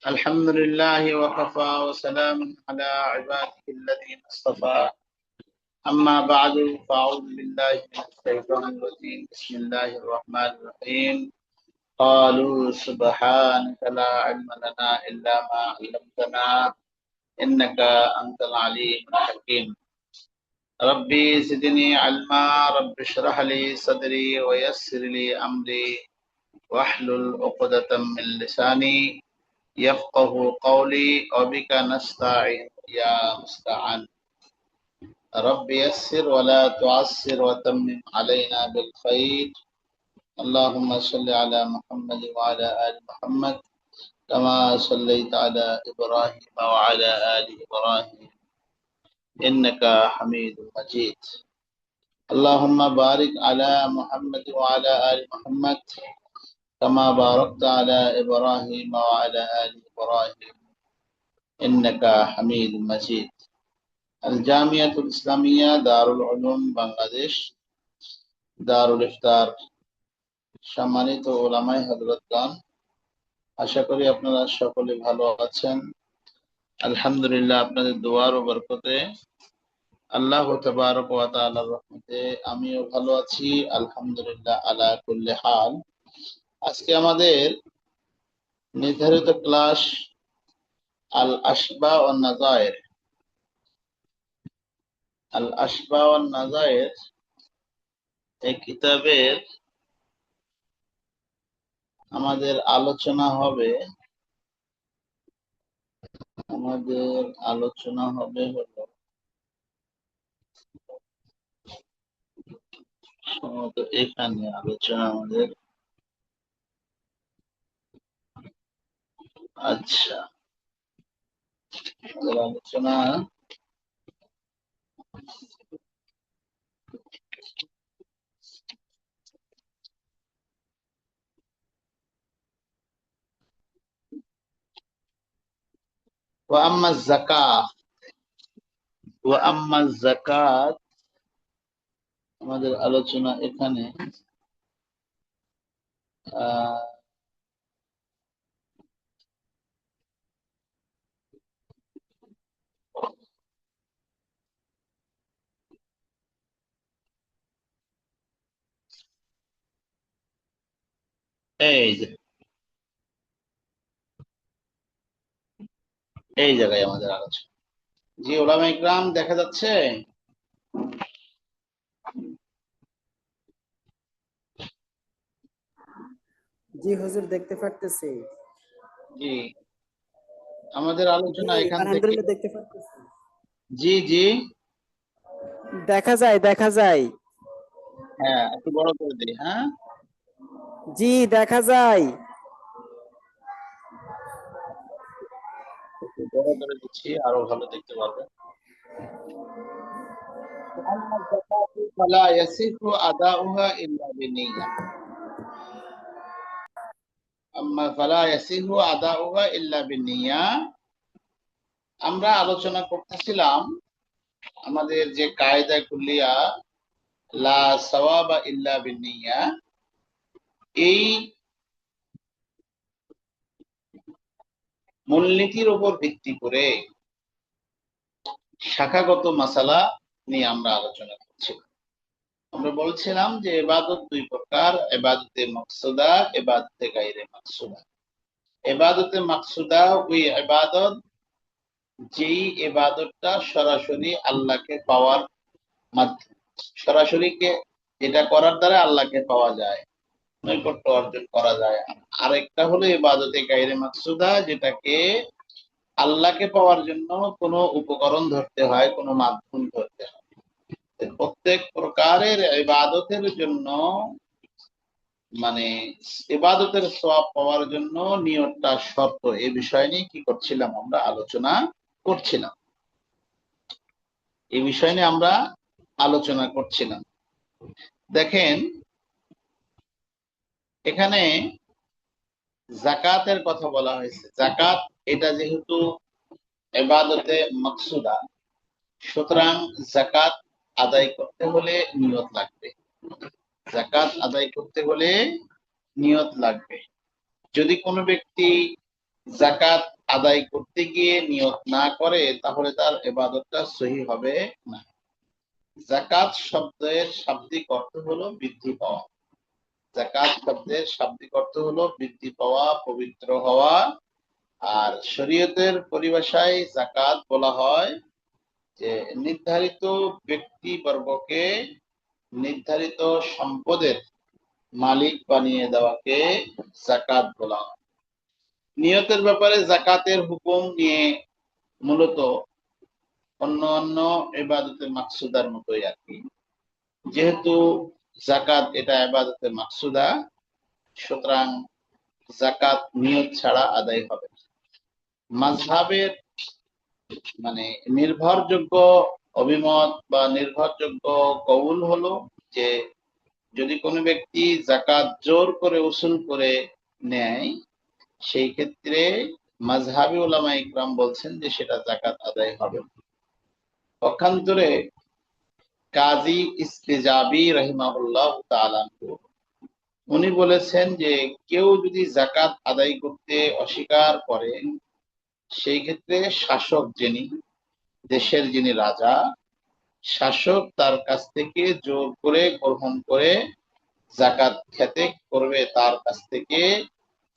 الحمد لله وكفى وسلام على عباده الذين اصطفى أما بعد فأعوذ بالله من الشيطان الرجيم بسم الله الرحمن الرحيم قالوا سبحانك لا علم لنا إلا ما علمتنا إنك أنت العليم الحكيم ربي زدني علما رب اشرح لي صدري ويسر لي أمري واحلل عقدة من لساني يفقه قولي وبك نستعين يا مستعان رب يسر ولا تعسر وتمم علينا بالخير اللهم صل على محمد وعلى آل محمد كما صليت على إبراهيم وعلى آل إبراهيم إنك حميد مجيد اللهم بارك على محمد وعلى آل محمد كما باركت على إبراهيم وعلى آل إبراهيم إنك حميد مجيد الجامعة الإسلامية دار العلوم বাংলাদেশ দারুল ইফতার সম্মানিত উলামায়ে হযরতগণ, আশা করি আপনারা সকলে ভালো আছেন। আলহামদুলিল্লাহ, আপনাদের দোয়ার ও বরকতে আল্লাহ তাবারক ওয়া তাআলার রহমতে আমিও ভালো আছি আলহামদুলিল্লাহ আলা কুল্লি হাল। আজকে আমাদের নির্ধারিত ক্লাস আল আশবা ওয়ান নাযায়ের এই কিতাবের আমাদের আলোচনা হবে হলো এখানে আলোচনা আমাদের আলোচনা وأما الزكاة আমাদের আলোচনা এখানে এই জায়গায় আমাদের আলোচনা। জি ওলামা ইকরাম, দেখা যাচ্ছে? জি হুজুর, দেখতে পারতেছি। জি, আমাদের আলোচনা এখান থেকে আলহামদুলিল্লাহ দেখতে পারতেছি। জি জি দেখা যায়। হ্যাঁ, একটু বড় করে দিই। হ্যাঁ জি দেখা যায়। একটু বড় করে দিচ্ছি, আরো ভালো দেখতে পারবেন। وأما الزكاة فلا يصح أداؤها إلا بنية আমরা আলোচনা করতেছিলাম আমাদের যে কায়দা কুল্লিয়া লা সাওয়াবা ইল্লা বিন্নিয়া, এই মূলনীতির উপর ভিত্তি করে শাখাগত মাসালা নিয়ে আমরা আলোচনা করছিলাম। আমরা বলছিলাম যে ইবাদত দুই প্রকার, ইবাদতে মাকসুদা, ইবাদতে গায়রে মাকসুদা। ইবাদতে মাকসুদা ওই ইবাদত যেই ইবাদতটা সরাসরি আল্লাহকে পাওয়ার মাধ্যমে, সরাসরি যেটা করার দ্বারা আল্লাহকে পাওয়া যায়, নৈকট্য অর্জন করা যায়। আরেকটা হলো ইবাদতে গায়রে মাকসুদা, যেটাকে আল্লাহকে পাওয়ার জন্য কোনো উপকরণ ধরতে হয়, কোনো মাধ্যম ধরতে হয়। প্রত্যেক প্রকারের ইবাদতের জন্য, মানে ইবাদতের সওয়াব পাওয়ার জন্য নিয়তটা শর্ত। এই বিষয় নিয়ে কি করছিলাম? আমরা আলোচনা করছিলাম। দেখেন, এখানে যাকাতের কথা বলা হয়েছে। যাকাত এটা যেহেতু ইবাদতে মাকসুদা, সুতরাং যাকাত আদায় করতে হলে নিয়ত লাগবে। যদি কোনো ব্যক্তি যাকাত আদায় করতে গিয়ে নিয়ত না করে তাহলে তার ইবাদতটা সহি হবে না। যাকাত শব্দের শাব্দিক অর্থ হলো বৃদ্ধি পাওয়া। যাকাত শব্দের শাব্দিক অর্থ হলো বৃদ্ধি পাওয়া, পবিত্র হওয়া। আর শরীয়তের পরিভাষায় যাকাত বলা হয় যে নির্ধারিত ব্যক্তিবর্গকে নির্ধারিত সম্পদের মালিক বানিয়ে দেওয়াকে যাকাত বলা হয়। নিয়তের ব্যাপারে যাকাতের হুকুম নিয়ে মূলত অন্য অন্য ইবাদতের মাকসুদার মতোই আর কি। যেহেতু যাকাত এটা ইবাদতের মাকসুদা, সুতরাং যাকাত নিয়ত ছাড়া আদায় হবে না। মাযহাবের মানে নির্ভরযোগ্য অভিমত বা নির্ভরযোগ্য কওল হলো যে যদি কোনো ব্যক্তি যাকাত জোর করে উসুল করে নেয়, সেই ক্ষেত্রে মাযহাবী উলামায়ে ইকরাম বলছেন যে সেটা যাকাত আদায় হবে। পক্ষান্তরে কাজী ইস্তেজাবি রাহিমাহুল্লাহ তাআলা উনি বলেছেন যে কেউ যদি যাকাত আদায় করতে অস্বীকার করে, সেই ক্ষেত্রে শাসক যিনি, দেশের যিনি রাজা, শাসক তার কাছ থেকে জোর করে গ্রহণ করে যাকাত খেতে করবে, তার কাছ থেকে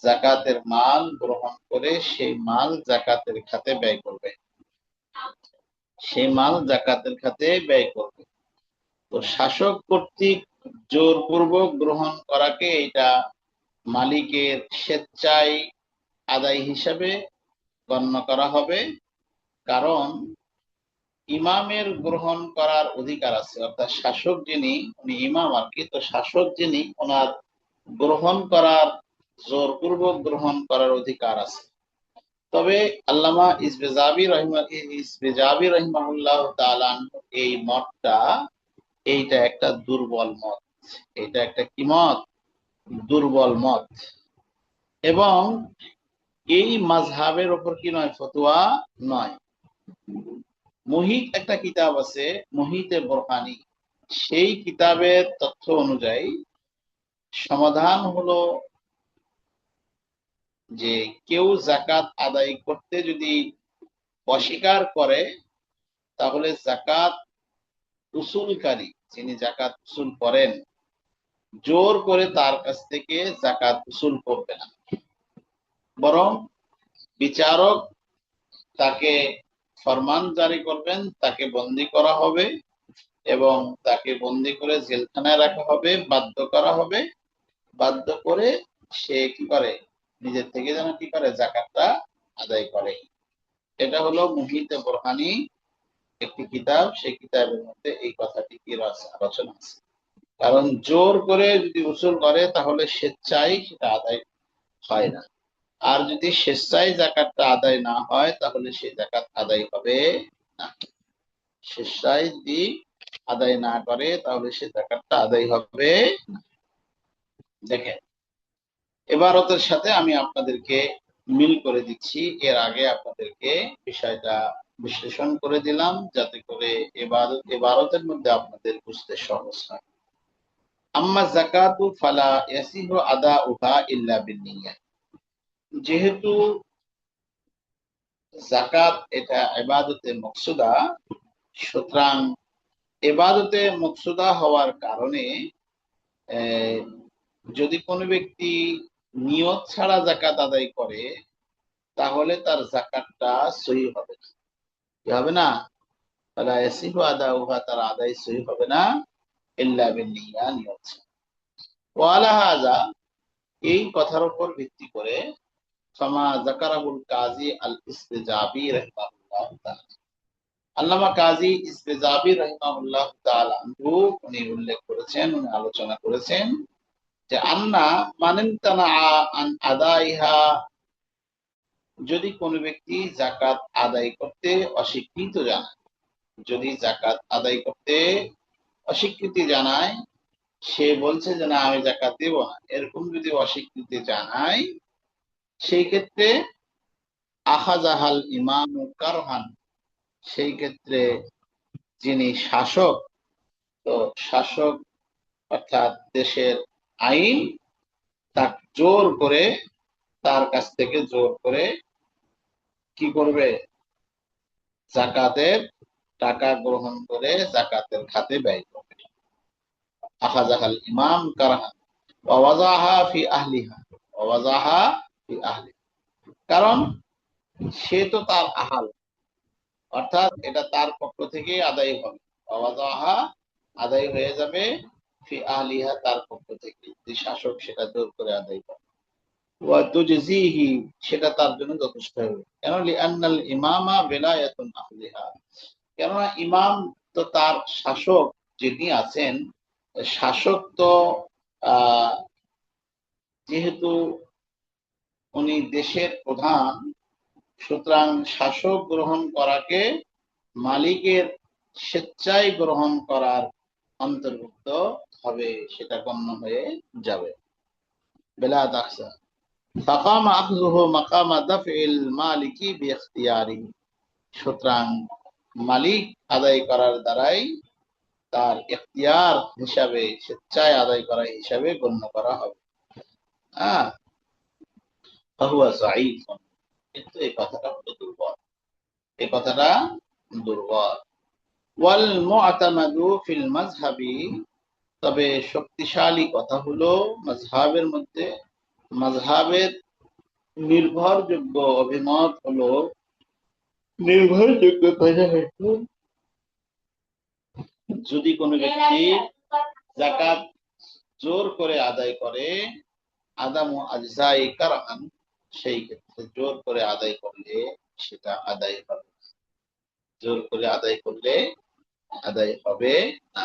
যাকাতের মাল গ্রহণ করে সেই মাল যাকাতের খাতে ব্যয় করবে, সেই মাল যাকাতের খাতে ব্যয় করবে। তো শাসক কর্তৃক জোরপূর্বক গ্রহণ করাকে এটা মালিকের স্বেচ্ছায় আদায় হিসাবে গণ্য করা হবে। কারণ ইমামের গ্রহণ করার অধিকার আছে, অর্থাৎ শাসক যিনি উনি ইমাম আর কি, তো শাসক যিনি ওনার গ্রহণ করার জোরপূর্বক গ্রহণ করার অধিকার আছে। তবে আল্লামা ইসবেজাবি রহিমাহুল্লাহ তাআলা এই মতটা এইটা একটা দুর্বল মত, এটা একটা কি মত? দুর্বল মত। এবং এই মাযহাবের উপর কি নয়, ফতোয়া নয়। মুহিত একটা কিতাব আছে, মুহিতে বোরহানি, সেই কিতাবের তথ্য অনুযায়ী সমাধান হলো যে কেউ যাকাত আদায় করতে যদি অস্বীকার করে, তাহলে যাকাত উসুলকারী যিনি যাকাত উসুল করেন, জোর করে তার কাছ থেকে যাকাত উসুল করবে না, বরং বিচারক তাকে ফরমান জারি করবেন, তাকে বন্দী করা হবে এবং তাকে বন্দী করে জেলখানায় রাখা হবে, বাধ্য করা হবে, বাধ্য করে সে কি করে, নিজের থেকে যেন কি করে যাকাতটা আদায় করে। এটা হলো মুহিতে বোরহানি একটি কিতাব, সেই কিতাবের মধ্যে এই কথাটি কি আলোচনা আছে। কারণ জোর করে যদি উসুল করে তাহলে স্বেচ্ছায় সেটা আদায় হয় না, আর যদি স্বেচ্ছায় যাকাতটা আদায় না হয় তাহলে সেই যাকাত আদায় হবে না। স্বেচ্ছায় যদি আদায় না করে তাহলে সে যাকাতটা আদায় হবে না। দেখেন, ইবারতের সাথে আমি আপনাদেরকে মিল করে দিচ্ছি, এর আগে আপনাদেরকে বিষয়টা বিশ্লেষণ করে দিলাম যাতে করে ইবারতের মধ্যে আপনাদের বুঝতে সহজ হয়। আম্মা যাকাতু ফালা ইয়াসিহু আদাউহা ইল্লা বিন্নিয়াহ। যেহেতু যাকাত এটা ইবাদতে মকসুদা, সুতরাং ইবাদতে মকসুদা হওয়ার কারণে যদি কোনো ব্যক্তি নিয়ত ছাড়া যাকাত আদায় করে তাহলে তার যাকাতটা সহি হবে না। কি হবে না? ফালা ইয়াসিহু আদাউহা, তার আদায় সহি হবে না ইল্লা বিন্নিয়াহ, নিয়ত ছাড়া। ওয়া আলা হাযা, এই কথার উপর ভিত্তি করে ফামা যাকারাহুল কাজী আল ইস্তেজাবি রাহিমাহুল্লাহ তাআলা, আল্লামা কাজী ইস্তেজাবি রাহিমাহুল্লাহ তাআলা উনি উল্লেখ করেছেন, উনি আলোচনা করেছেন যে আন্না মানিনতানা আন আদাইহা, যদি কোনো ব্যক্তি যাকাত আদায় করতে অস্বীকৃত জানায়, যদি যাকাত আদায় করতে অস্বীকৃতি জানায়, সে বলছে যে না আমি যাকাত দেব না, এরকম যদি অস্বীকৃতি জানায়, সেই ক্ষেত্রে আখাযাহাল ইমামু কারহান, সেই ক্ষেত্রে যিনি শাসক, তো শাসক অর্থাৎ দেশের আইন, তাকে জোর করে, তার কাছ থেকে জোর করে কি করবে? জাকাতের টাকা গ্রহণ করে জাকাতের খাতে ব্যয় করবে। আখাযাহাল ইমাম কারাহান ওয়া ওয়াযাহা ফি আহলিহা ওয়া ওয়াযাহা ফি আহলি, কারণ সে তো তার আহাল, অর্থাৎ এটা তার পক্ষ থেকে আদায় হবে। ওয়া ওয়াযাহা আদায় হয়ে যাবে, ফি আহলিহা তার পক্ষ থেকে, যে শাসক সেটা জোর করে আদায় করে। ওয়া তুজজিহি সেটা তার জন্য যথেষ্ট হবে। কেন? লিআন্নাল ইমামা বিলায়াতুন আহলিহা, কেননা ইমাম তো তার শাসক, যিনি আছেন শাসক তো আহ যেহেতু উনি দেশের প্রধান, সুতরাং শাসক গ্রহণ করাকে মালিকের স্বেচ্ছায় গ্রহণ করার অন্তর্ভুক্ত হবে, সেটা গণ্য হয়ে যাবে। বেলা দাখসা ফাকাম আখযুহু মাকামা দাফইল মালিকি বিইখতিয়ারি, সুতরাং মালিক আদায় করার দ্বারাই তার ইখতিয়ার হিসাবে, স্বেচ্ছায় আদায় করা হিসাবে গণ্য করা হবে। হ্যাঁ, ফাহুয়া যায়ীফুন, কিন্তু এই কথাটা হলো দুর্বল, এই কথাটা দুর্বল। ওয়াল মু'তামাদু ফিল মাযহাবি, তবে শক্তিশালী কথা হলো মাযহাবের মধ্যে, মাযহাবের নির্ভরযোগ্য অভিমত হলো, নির্ভরযোগ্য কথা হলো, যদি কোনো ব্যক্তি যাকাত জোর করে আদায় করে, আদামু আজজাই কারহান, সেই ক্ষেত্রে জোর করে আদায় করলে সেটা আদায় হবে, জোর করে আদায় করলে আদায় হবে না।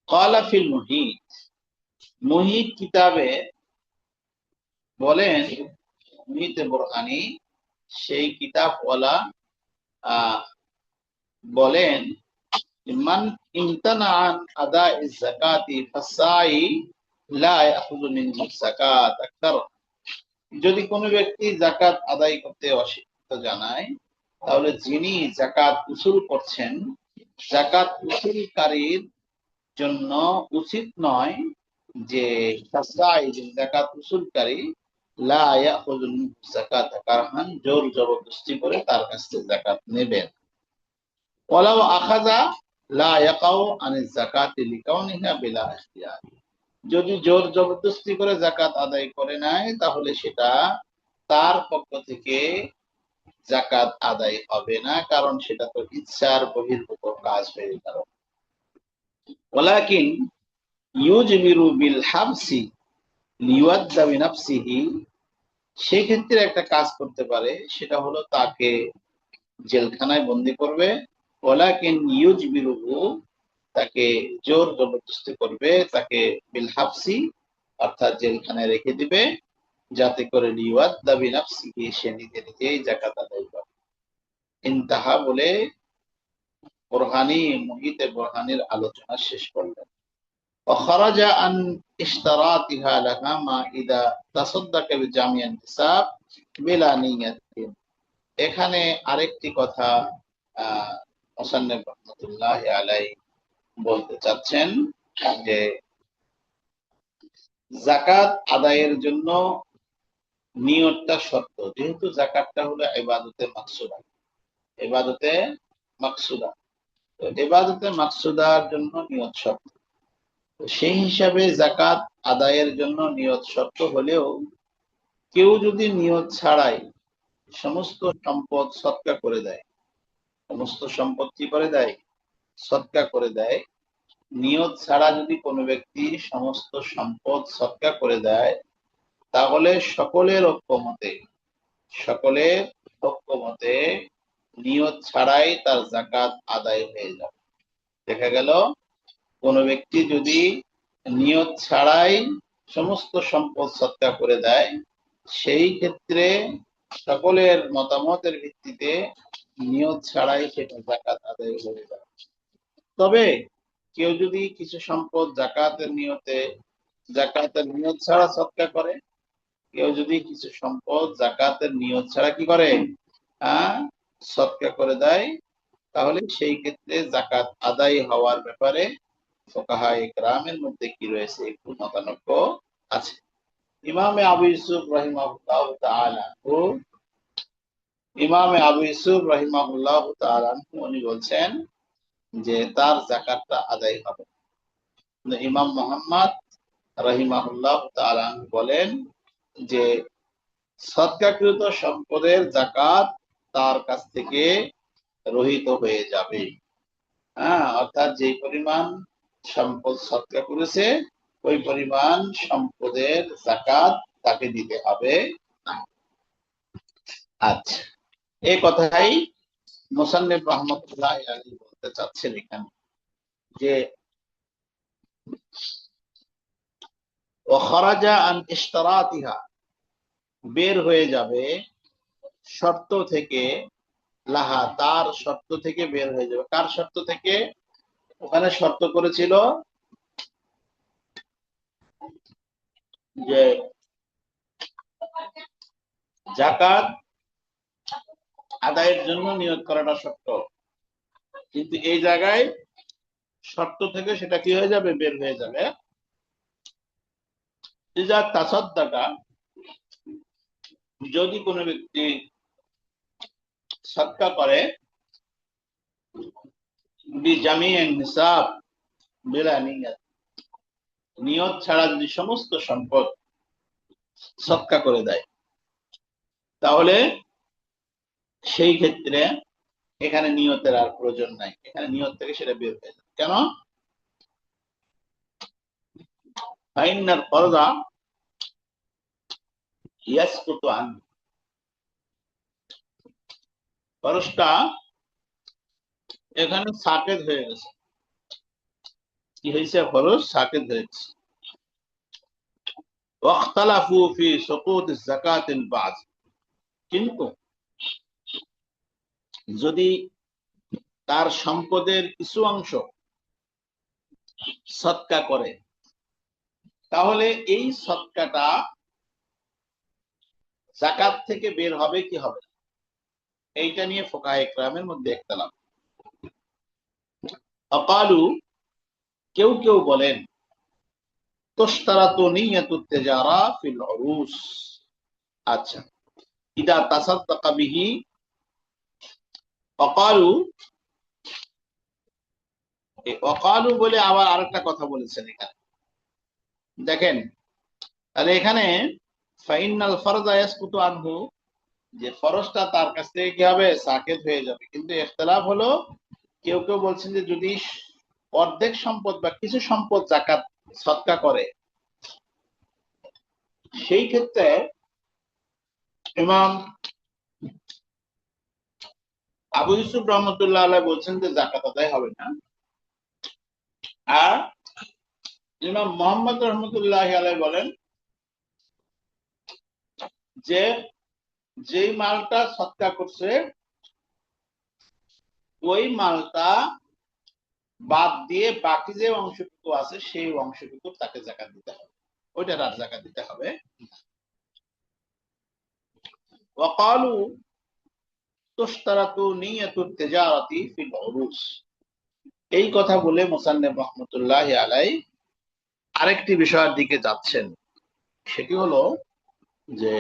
ক্বালা ফিল মুহিত, মুহিত কিতাবে বলেন, মুহিতে বুরহানি সেই কিতাবওয়ালা বলেন, মান ইমতানা আন আদাইজ যাকাতি ফাসাই লা ইয়াখুযু মিনহু যাকাত আকতার, যদি কোনো ব্যক্তি যাকাত আদায় করতে অস্বীকৃতি জানায়, তাহলে যিনি যাকাত উসুল করছেন, যাকাত উসুলকারীর জন্য উচিত নয় যে যাকাত উসুলকারী লা ইয়াখুযু মিনহু যাকাত কারহান, জোর জবরদস্তি করে তার কাছ থেকে যাকাত নেবেন। ওয়ালাউ আখাযা লা ইয়াকাউ আনিজ যাকাতি লিকাউনিহা বিলা ইখতিয়ার, যদি জোর জবরদস্তি করে যাকাত আদায় করে নেয়, তাহলে সেটা তার পক্ষ থেকে যাকাত আদায় হবে না, কারণ সেটা তো ইচ্ছার বহির্ভূত কাজ হয়ে গেল। ওয়ালাকিন ইউজমিরু বিল হাবসি লিওয়াদ্দা বিনাফসিহি, সেক্ষেত্রে একটা কাজ করতে পারে, সেটা হলো তাকে জেলখানায় বন্দী করবে। ওয়ালাকিন ইউজমিরুহু, তাকে জোর জবরদস্তি করবে, তাকে বিল হাবসি অর্থাৎ জেলখানায় রেখে দিবে, যাতে করে লিওয়াদ্দা বিনাফসিহি, সে নিজে নিজেই যাকাত আদায় করে। ইন্তাহা বলে বুরহানি মুহিতে বুরহানির আলোচনা শেষ করলেন। وخرج عن اشتراطها لها ما إذا تصدق بجميع النساب بلا نية, এখানে আরেকটি কথা মুসান্নিফ রাহমাতুল্লাহ আলাইহি বলতে চাচ্ছেন যে যাকাত আদায়ের জন্য নিয়তটা শর্ত, যেহেতু যাকাতটা হলো ইবাদতে মাকসুদা, ইবাদতে মাকসুদা, তো ইবাদতে মাকসুদার জন্য নিয়ত শর্ত, সেই হিসাবে যাকাত আদায়ের জন্য নিয়ত শর্ত হলেও কেউ যদি নিয়ত ছাড়াই সমস্ত সম্পদ সৎকা করে দেয়, সমস্ত সম্পদ কি করে দেয়? সৎকা করে দেয়। নিয়ত ছাড়া যদি কোনো ব্যক্তি সমস্ত সম্পদ সৎকা করে দেয়, তাহলে সকলের ঐক্যমতে, সকলের ঐক্যমতে নিয়ত ছাড়াই তার যাকাত আদায় হয়ে যাবে। দেখা গেল কোনো ব্যক্তি যদি নিয়ত ছাড়াই সমস্ত সম্পদ সৎকা করে দেয়, সেই ক্ষেত্রে সকলের মতামতের ভিত্তিতে নিয়ত ছাড়াই সেটা যাকাত আদায় হয়ে যাবে। তবে কেউ যদি কিছু সম্পদ যাকাতের নিয়ত ছাড়া সৎকা করে, কেউ যদি কিছু সম্পদ যাকাতের নিয়ত ছাড়া কি করে, সৎকা করে দেয়, তাহলে সেই ক্ষেত্রে যাকাত আদায় হওয়ার ব্যাপারে ফুকাহায়ে কেরামের মধ্যে কি রয়েছে, একটু মতানৈক্য আছে। ইমামে আবু ইউসুফ রাহিমাহুল্লাহ তাআলা ইমাম আবু ইউসুফ রাহিমাহুল্লাহ তাআলা উনি বলছেন যে তার যাকাতটা আদায় হবে। ইমাম মুহাম্মদ রাহিমাহুল্লাহ তাআলা বলেন যে সদকাকৃত সম্পদের যাকাত তার কাছ থেকে রহিত হয়ে যাবে। হ্যাঁ, অর্থাৎ যে পরিমাণ সম্পদ সদকা করেছে ওই পরিমাণ সম্পদের যাকাত তাকে দিতে হবে না। আচ্ছা, এই কথাই মুসান্নিফ রাহমাতুল্লাহ আলাইহি বলতে চাচ্ছেন এখানে যে ওয়া খারাজা আন ইশতারাতিহা, বের হয়ে যাবে শর্ত থেকে, লাহা, তার শর্ত থেকে বের হয়ে যাবে। কার শর্ত থেকে? ওখানে শর্ত করেছিল যে যাকাত আদায়ের জন্য নিয়ত করাটা শর্ত, কিন্তু এই জায়গায় শর্ত থেকে সেটা কি হয়ে যাবে? বের হয়ে যাবে। ইজা তাসাদ্দাকা, যদি কোনো ব্যক্তি সদকা করে, বিজামিইন নিসাব বিলা নিয়ত, নিয়ত ছাড়া যদি সমস্ত সম্পদ সদকা করে দেয়, তাহলে সেই ক্ষেত্রে এখানে নিয়তের আর প্রয়োজন নাই, এখানে নিয়ত থেকে সেটা বের হয়ে যাবে। কেন? ফাইনাল ফরজা ইয়াসকুতু আন, ফরজটা এখানে সাকেত হয়ে গেছে। কি হয়েছে? ফরজ সাকেত হয়ে গেছে। ওয়াখতালাফু ফি সুকুত যাকাতিল বা'দ, কিন্তু যদি তার সম্পদের কিছু অংশ সদকা করে, তাহলে এই সদকাটা যাকাত থেকে বের হবে কি হবে না, এইটা নিয়ে ফুকাহে ইকরামের মধ্যে ইখতিলাফ। ফাকালু, কেউ কেউ বলেন তুশতারাতু নিয়াতুত তিজারা ফিল উরুস। আচ্ছা, ইদা তাসাদ্দাকা বিহি। ফাকালু, এই ওয়াকালু বলে আবার আরেকটা কথা বলেছেন এখানে, দেখেন। তাহলে এখানে ফাইনাল ফরজা ইয়াসকুতু আনহু, যে ফরজটা তার কাছ থেকে কি হবে? সাকেত হয়ে যাবে। কিন্তু ইখতিলাফ হলো, কেউ কেউ বলছেন যে যদি অর্ধেক সম্পদ বা কিছু সম্পদ যাকাত সদকা করে, সেই ক্ষেত্রে ইমাম আবু ইউসুফ রহমতুল্লাহ আলাইহি বলছেন যে যাকাত আদায় হবে না। আর ইমাম মুহাম্মদ রহমতুল্লাহ আলাইহি বলেন যে যেই মালটা সদকা করছে ওই মালটা বাদ দিয়ে বাকি যে অংশটুকু আছে সেই অংশটুকু তাকে যাকাত দিতে হবে, ওইটার আর যাকাত দিতে হবে। ওয়াকালু তুশতারাতু নিয়াতুত তিজারাতি ফিল উরুস, এই কথা বলে মুসান্নিফ রাহমাতুল্লাহি আলাইহি আরেকটি বিষয়ের দিকে যাচ্ছেন। সেটি হলো যে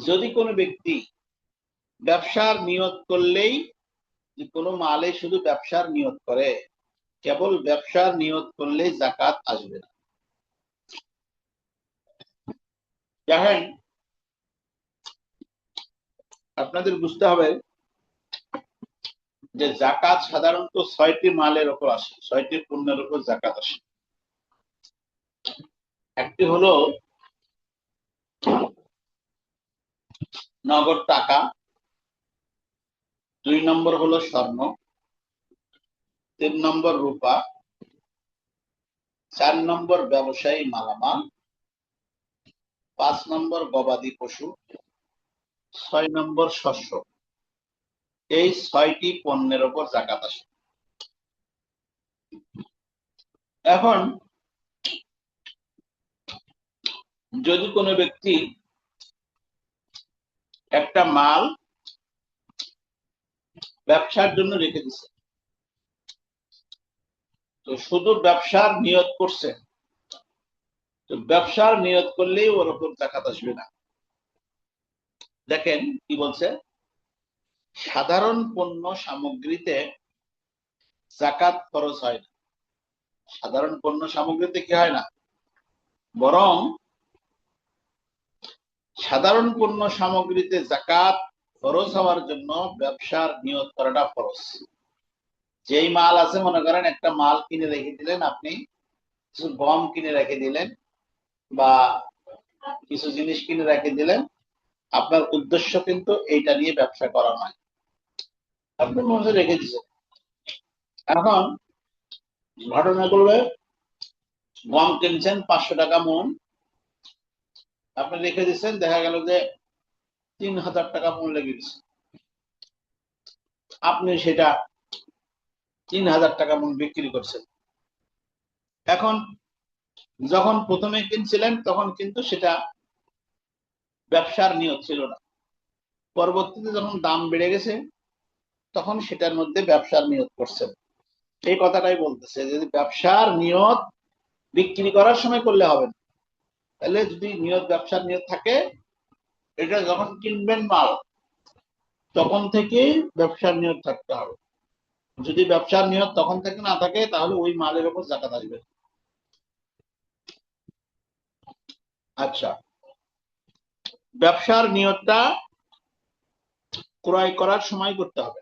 যদি কোনো ব্যক্তি ব্যবসার নিয়ত করলেই, কোনো মালে শুধু ব্যবসার নিয়ত করে, কেবল ব্যবসার নিয়ত করলেই যাকাত আসবে না। দেখেন, আপনাদের বুঝতে হবে যে যাকাত সাধারণত 6টি মালের উপর আসে, 6টি পণ্যের উপর যাকাত আসে। একটি হলো নগদ টাকা, 2 নম্বর হলো স্বর্ণ, 3 নম্বর রূপা, 4 নম্বর ব্যবসায়ী মালামাল, 5 নম্বর গবাদি পশু, 6 নম্বর শস্য। এই 6টি পণ্যের উপর যাকাত আসে। এখন যদি কোনো ব্যক্তি একটা মাল ব্যবসার জন্য রেখে দিছে, তো শুধু ব্যবসার নিয়ত করছে, তো ব্যবসার নিয়ত করলেই ওর উপর যাকাত আসবে না। দেখেন কি বলছে, সাধারণ পণ্য সামগ্রীতে যাকাত খরচ হয় না। সাধারণ পণ্য সামগ্রীতে কি হয় না, বরং সাধারণ পণ্য সামগ্রীতে যাকাত খরচ হওয়ার জন্য ব্যবসার নিয়ত করাটা ফরজ। যেই মাল আছে, মনে করেন একটা মাল কিনে রেখে দিলেন, আপনি কিছু গম কিনে রেখে দিলেন বা কিছু জিনিস কিনে রেখে দিলেন, আপনার উদ্দেশ্য কিন্তু এইটা নিয়ে ব্যবসা করা নয়, আপনি মনে রেখে দিচ্ছেন। এখন ঘটনা করবে, গম কিনছেন 500 টাকা মন, আপনি রেখে দিচ্ছেন, দেখা গেল যে 3000 টাকা মন লেগে গেছে, আপনি সেটা 3000 টাকা মন বিক্রি করছেন। এখন যখন প্রথমে কিনছিলেন তখন কিন্তু সেটা ব্যবসার নিয়ত ছিল না, পরবর্তীতে যখন দাম বেড়ে গেছে তখন সেটার মধ্যে ব্যবসার নিয়ত করছেন। এই কথাটাই বলতেছে, যদি ব্যবসার নিয়ত বিক্রি করার সময় করলে হবে না, তাহলে যদি নিয়ত ব্যবসার নিয়ত থাকে, এটা যখন কিনবেন মাল তখন থেকেই ব্যবসার নিয়ত থাকতে হবে। যদি ব্যবসার নিয়ত তখন থেকে না থাকে, তাহলে ওই মালের উপর যাকাত আসবে। আচ্ছা, ব্যবসার নিয়তটা ক্রয় করার সময় করতে হবে।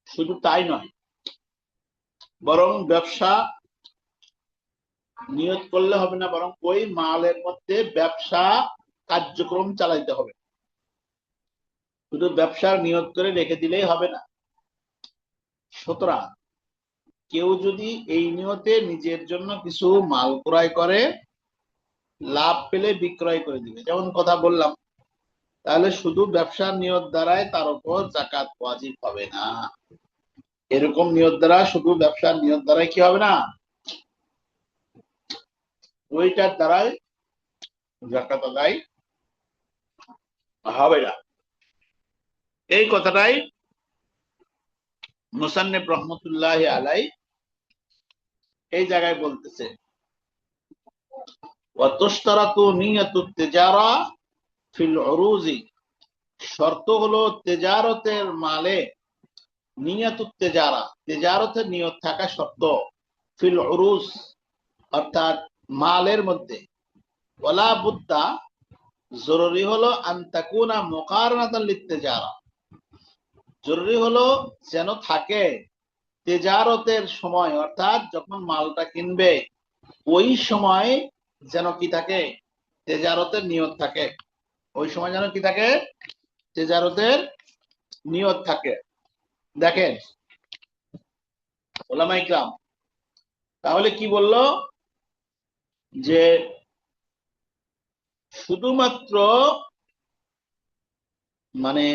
শুধু তাই নয়, বরং ব্যবসা নিয়ত করলে হবে না, বরং ওই মালের মধ্যে ব্যবসা কার্যক্রম চালাইতে হবে। শুধু ব্যবসার নিয়ত করে রেখে দিলেই হবে না। সুতরাং কেউ যদি এই নিয়তে নিজের জন্য কিছু মাল ক্রয় করে, লাভ পেলে বিক্রয় করে দিবে, যেমন কথা বললাম, তাহলে শুধু ব্যবসার নিয়ত দ্বারাই তার উপর যাকাত ওয়াজিব হবে না। এরকম নিয়ত দ্বারা, শুধু ব্যবসার নিয়ত দ্বারাই কি হবে না, ওইটার দ্বারাই যাকাত আদায় হবে না। এই কথাটাই মুসান্নিফ রহমতুল্লাহ আলাই এই জায়গায় বলতেছে, ওয়াতুশতারাতু নিয়াতুত তিজারা ফিল উরুজি, শর্ত হলো তেজারতের মালে নিয়াতুত তেজারা, তেজারতের নিয়ত থাকা শর্ত, ফিল উরুজ অর্থাৎ মালের মধ্যে, ওয়ালা বুদ্দা জরুরি হলো আন তাকুনা মুকারানাতান লিত্তিজারা, জরুরি হলো যেন থাকে তেজারতের সময়, অর্থাৎ যখন মালটা কিনবে ওই সময় যেন কি থাকে, তেজারতের নিয়ত থাকে। ওই সময় যেন কি থাকে, তেজারতের নিয়ত থাকে। দেখেন ওলামা ইকরাম তাহলে কি বললো, যে শুধুমাত্র মানে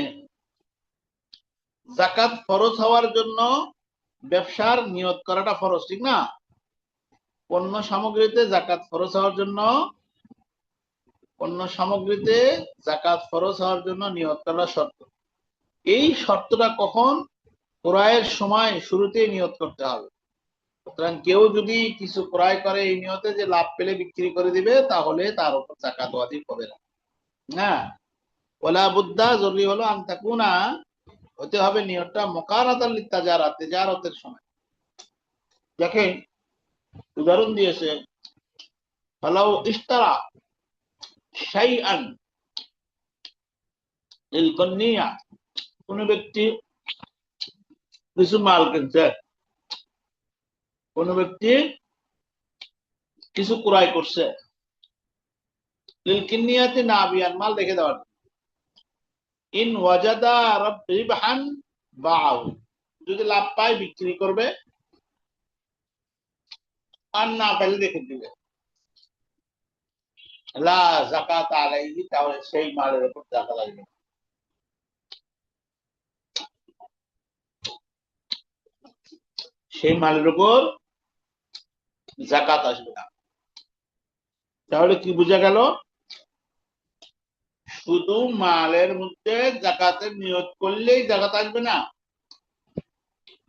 যাকাত ফরজ হওয়ার জন্য ব্যবসার নিয়ত করাটা ফরজ, ঠিক না? পণ্য সামগ্রীতে যাকাত ফরজ হওয়ার জন্য, পণ্য সামগ্রীতে যাকাত ফরজ হওয়ার জন্য নিয়ত করা শর্ত। এই শর্তটা কখন, ক্রয়ের সময় শুরুতেই নিয়ত করতে হবে। সুতরাং কেউ যদি কিছু ক্রয় করে এই নিয়তে যে লাভ পেলে বিক্রি করে দিবে, তাহলে তার উপর যাকাত ওয়াজিব হবে না। হ্যাঁ, ওয়ালা বুদ্দা জরুরি হলো আন তাকুনা, হতে হবে নিয়তটা মুকারাতান লিত্তিজারা, তেজারতের সময়। দেখেন উদাহরণ দিয়েছে, ফালাউ ইশতারা শাইআন লিল কন্নিয়া, কোন ব্যক্তি কিছু মাল কিনছে, কোন ব্যক্তি কিছু ক্রয় করছে, লিল কিন্নিয়াতে নাবিয়ান, মাল রেখে দেওয়ার, ইন ওয়াজাদা রিবহান বাউ, যদি লাভ পায় বিক্রি করবে, আর না পাইলে রেখে দিবে, লা যাকাত আলাইহি, তাহলে সেই মালের উপর যাকাত আসবে। সেই মালের উপর যাকাত আসবে না। তাহলে কি বোঝা গেল, শুধু মালের মধ্যে যাকাতের নিয়ত করলেই যাকাত আসবে না,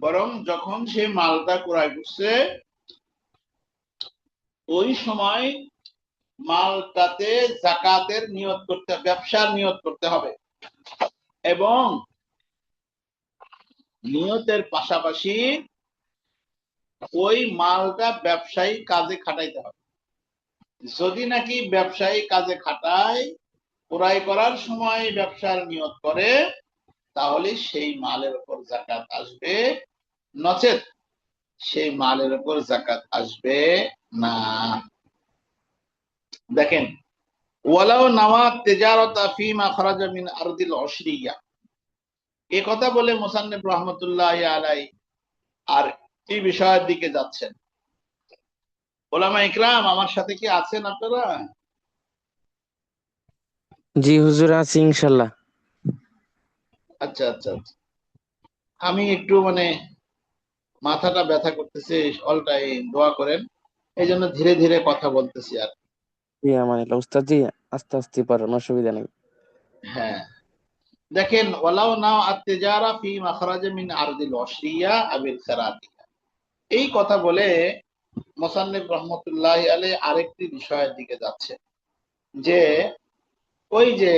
বরং যখন সে মালটা ক্রয় করছে ওই সময় মালটাতে যাকাতের নিয়ত করতে, ব্যবসার নিয়ত করতে হবে, এবং নিয়তের পাশাপাশি ওই মালটা ব্যবসায়ী কাজে খাটাইতে হবে। যদি নাকি ব্যবসায়ী কাজে খাটায়, ক্রয় করার সময় ব্যবসার নিয়ত করে, তাহলে সেই মালের উপর যাকাত আসবে, নচেত সেই মালের উপর যাকাত আসবে না। দেখেন, ওয়ালাউ নাওয়া তিজারাতা ফীমা খারাজা মিন আরদিল উশরিয়া, এই কথা বলে মুসান্নিফ রাহমাতুল্লাহি আলাইহি আর এই বিষয়ের দিকে যাচ্ছেন। ওলামা ইকরাম আমার সাথে কি আছেন আপনারা? জি হুজুর, আছি ইনশাল্লাহ। আচ্ছা আচ্ছা আচ্ছা। আমি একটু মাথাটা ব্যথা করতেছে, অল টাইম দোয়া করেন, এই জন্য ধীরে ধীরে কথা বলতেছি আর। জি আমানিল্লাহ উস্তাদ জি, আস্তে আস্তে পারেন, অসুবিধা নেই। হ্যাঁ, দেখেন, ওয়ালাউ নাও আত-তিজারা ফি মাখরাজ মিন আরদিল উশরিয়া আবিল খারাতিয়া, এই কথা বলে মুসান্নিফ রহমতুল্লাহি আলাইহি আরেকটি বিষয়ের দিকে যাচ্ছে, যে ওই যে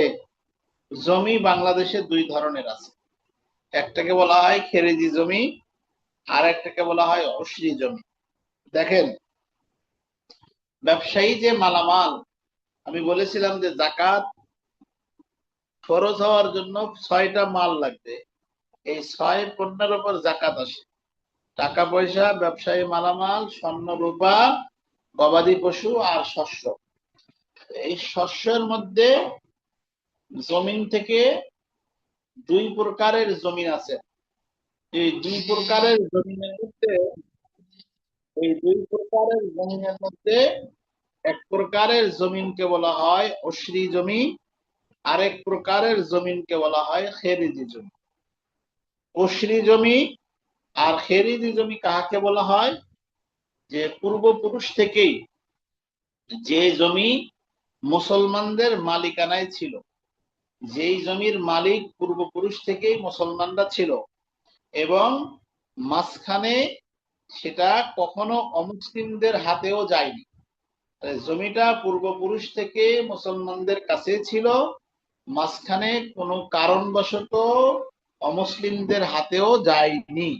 জমি বাংলাদেশে দুই ধরনের আছে, একটাকে বলা হয় খেরেজি জমি, আর একটাকে বলা হয় উশরি জমি। দেখেন, ব্যবসায়ী যে মালামাল, আমি বলেছিলাম যে যাকাত ফরজ হওয়ার জন্য 6টা মাল লাগবে, এই 6 পণ্যের উপর যাকাত আসে: টাকা পয়সা, ব্যবসায়ী মালামাল, স্বর্ণ রূপা, গবাদি পশু আর শস্য। এই শস্যের মধ্যে জমিন থেকে দুই প্রকারের জমিন আছে। এই দুই প্রকারের জমিনের মধ্যে এই দুই প্রকারের জমিনের মধ্যে এক প্রকারের জমিনকে বলা হয় উশরি জমি, আরেক প্রকারের জমিনকে বলা হয় খেরিজি জমি। উশরি জমি আর খেরিজি জমি কাহাকে বলা হয়? যে পূর্বপুরুষ থেকেই যে জমি মুসলমানদের মালিকানায় ছিল, যেই জমির মালিক পূর্বপুরুষ থেকেই মুসলমানরা ছিল, এবং মাঝখানে সেটা কখনো অমুসলিমদের হাতেও যায়নি। জমিটা পূর্বপুরুষ থেকে মুসলমানদের কাছে ছিল, মাঝখানে কোনো কারণবশত অমুসলিমদের হাতেও যায়নি।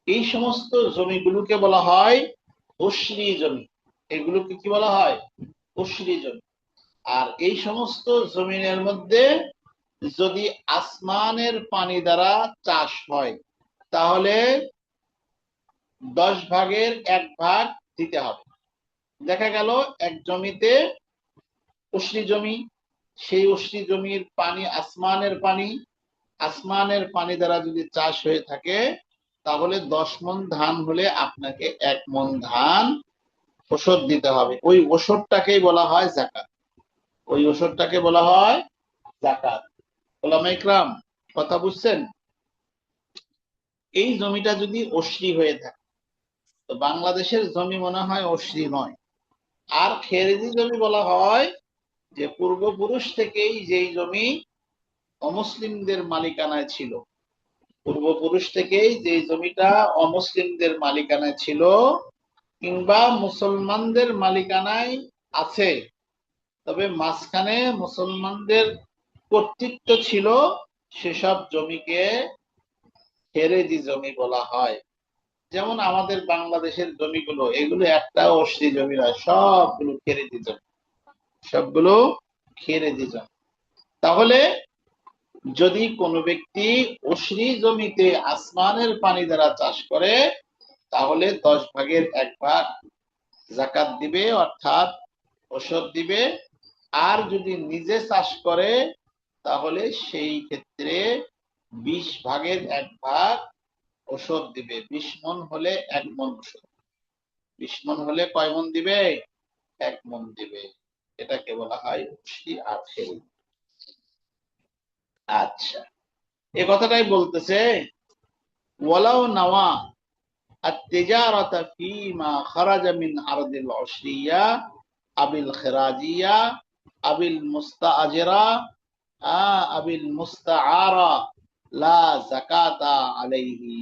এই সমস্ত জমিগুলোকে বলা হয় উশরি জমি। এগুলোকে কি বলা হয়? উশরি জমি। আর এই সমস্ত জমিনের মধ্যে যদি আসমানের পানি দ্বারা চাষ হয়, তাহলে 10 ভাগের 1 ভাগ দিতে হবে। দেখা গেল এক জমিতে উশরি জমি, সেই উশরি জমির পানি আসমানের পানি দ্বারা যদি চাষ হয়ে থাকে, তাহলে 10 মণ ধান হলে আপনাকে 1 মণ ধান ওষুধ দিতে হবে। ওই ওষুধটাকেই বলা হয় যাকাত। ওই ওষুধটাকে বলা হয় যাকাত। ওলামা ইকরাম কথা বুঝছেন? এই জমিটা যদি উশরি হয়ে থাকে, তো বাংলাদেশের জমি মনে হয় উশরি নয়। আর খেরেজি জমি বলা হয় যে পূর্বপুরুষ থেকেই যেই জমি অমুসলিমদের মালিকানায় ছিল, পূর্বপুরুষ থেকেই যে জমিটা অমুসলিমদের মালিকানায় ছিল কিংবা মুসলমানদের মালিকানায় আছে, তবে মাঝখানে মুসলমানদের কর্তৃত্ব ছিল, সেসব জমিকে খেরেজি জমি বলা হয়। যেমন আমাদের বাংলাদেশের জমিগুলো, এগুলো একটা উশরি জমি নয়, সবগুলো খেরেজি জমি, সবগুলো খেরেজি জমি। তাহলে যদি কোনো ব্যক্তি উশরি জমিতে আসমানের পানি দ্বারা চাষ করে, তাহলে 10 ভাগের 1 ভাগ যাকাত দিবে, অর্থাৎ ওষুধ দিবে। আর যদি নিজে চাষ করে, তাহলে সেই ক্ষেত্রে 20 ভাগের 1 ভাগ ওষুধ দিবে। 20 মণ হলে 1 মণ ওষুধ। 20 মণ হলে কয় মণ দিবে? 1 মণ দিবে। এটাকে বলা হয় উশরি আর খেরি। আচ্ছা, এ কথাটাই বলতেছে, ওয়ালাউ নাওয়া আত-তিজারাতা ফীমা খারাজা মিন আরদিল উশরিয়া আবিল খিরাজিয়া আবিল মুস্তাআজিরা আবিল মুস্তাআরা লা যাকাতা আলাইহি,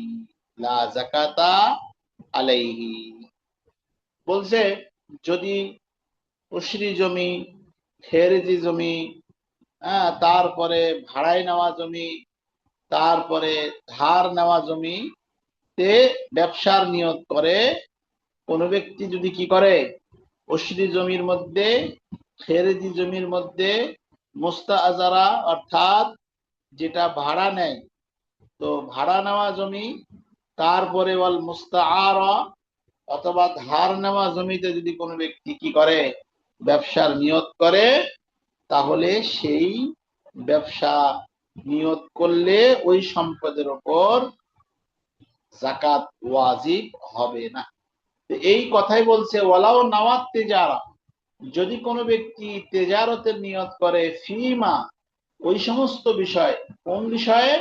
লা যাকাতা আলাইহি। বলছে, যদি উশরি জমি, খেরজি জমি, তারপরে ভাড়ায় নেওয়া জমি, তারপরে ধার নেওয়া জমি তে ব্যবসার নিয়ত করে কোন ব্যক্তি যদি কি করে, উশরি জমির মধ্যে, খেরজি জমির মধ্যে মুস্তাআজারা অর্থাৎ যেটা ভাড়া নেয়, তো ভাড়া নেওয়া জমি, তারপরে ওয়াল মুস্তাআরা অথবা ধার নেওয়া জমিতে যদি কোনো ব্যক্তি কি করে, ব্যবসার নিয়ত করে, তাহলে সেই ব্যবসা নিয়ত করলে ওই সম্পদের উপর যাকাত ওয়াজিব হবে না। এই কথাই বলছে ওয়ালাও নাওয়াত তেজারা, যদি কোনো ব্যক্তি তেজারতের নিয়ত করে, ফিমা ওই সমস্ত বিষয়, কোন বিষয়ে,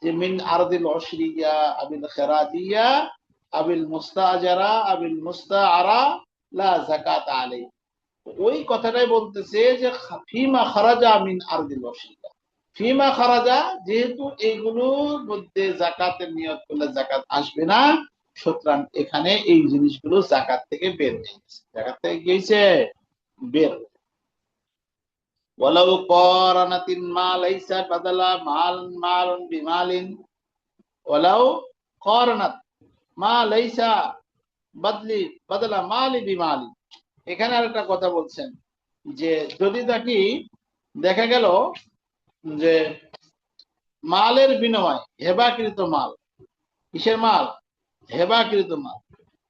যে মিন আরদিল উশরিয়া আবিল খেরাজিয়া আবিল মুস্তাআজারা আবিল মুস্তাআরা লা যাকাত আলাইহি, ওই কথাটাই বলতেছে যে ফিমা খারাজা মিন আরদিল উশরিয়া, ফিমা খারাজা, যেহেতু এইগুলোর মধ্যে যাকাতের নিয়ত করলে যাকাত আসবে না, সুতরাং এখানে এই জিনিসগুলো যাকাত থেকে বের হয়ে গেছে, যাকাত থেকে গিয়েছে বের। ওয়ালাউ কারানাতিন মা লাইসা বাদালা মাল মালুন বিমালিন, ওয়ালাউ কারানাত মা লাইসা বদলি বদলা মালি বিমালি, এখানে আরেকটা কথা বলছেন যে যদি দেখি, দেখা গেল যে মালের বিনিময় হেবাকৃত মাল, কিসের মাল, হেবাকৃত মাল,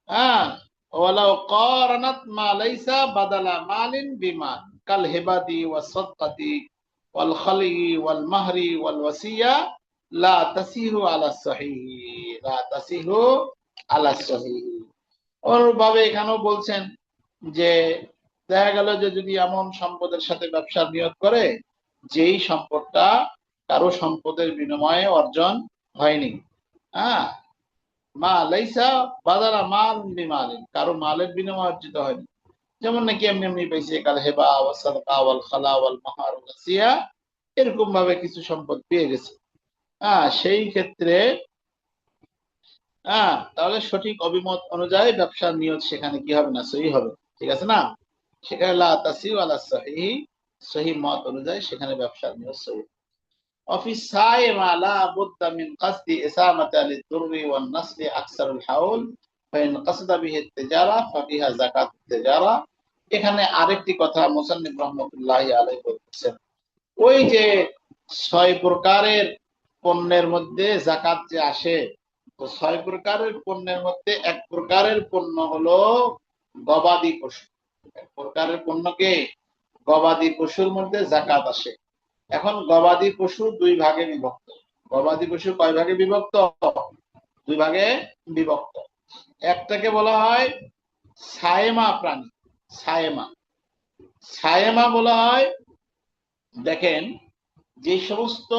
হ্যাঁ, ওয়ালাউ কারানাত মা লাইসা বাদালা মালিন বিমাল কাল হেবাতি ওয়াস সাদকাতি ওয়াল খালি ওয়াল মাহরি ওয়াল ওয়াসিয়া লা তাসিহু আলা সহিহ, লা তাসিহু আলা সহিহ। অনুরূপভাবে এখানেও বলছেন যে দেখা গেল যে যদি এমন সম্পদের সাথে ব্যবসার নিয়ত করে যেই সম্পদটা কারো সম্পদের বিনিময়ে অর্জন হয়নি, হ্যাঁ, মা লাইসা বাদালা মাল বিমালিন, কারো মালের বিনিময়ে অর্জিত হয়নি, যেমন নাকি এমনি এমনি পাইছে, কাল হেবা ওয়াস সাদকা ওয়াল খালা ওয়াল মাহর ওয়াল ওয়াসিয়া, এরকম ভাবে কিছু সম্পদ পেয়ে গেছে, সেই ক্ষেত্রে তাহলে সঠিক অভিমত অনুযায়ী ব্যবসার নিয়ত সেখানে কি হবে না, সহি হবে, ঠিক আছে না, সেখানে লা তাসিহু আলা সহিহ, সহি মত অনুযায়ী সেখানে ব্যবসার নিয়ত সহি। অফিস সাইমা লা বুদ্দা মিন কাসদি ইসামাতি লিদ-দুররি ওয়ান নাসলি আকসারুল হাউল ফাইন কাসদা বিহি তিজারা ফাফিহা যাকাতুত তিজারা। এখানে আরেকটি কথা মুসান্নিফ রাহমাতুল্লাহি আলাইহি বলছেন, ওই যে 6 প্রকারের পণ্যের মধ্যে যাকাত যে আসে, তো 6 প্রকারের পণ্যের মধ্যে এক প্রকারের পণ্য হলো গবাদি পশু, এক প্রকারের পণ্যকে গবাদি পশুর মধ্যে যাকাত আসে। এখন গবাদি পশু দুই ভাগে বিভক্ত, গবাদি পশু কয় ভাগে বিভক্ত, দুই ভাগে বিভক্ত। একটাকে বলা হয় সায়েমা প্রাণী, সায়েমা, সায়েমা বলা হয়, দেখেন যে সমস্ত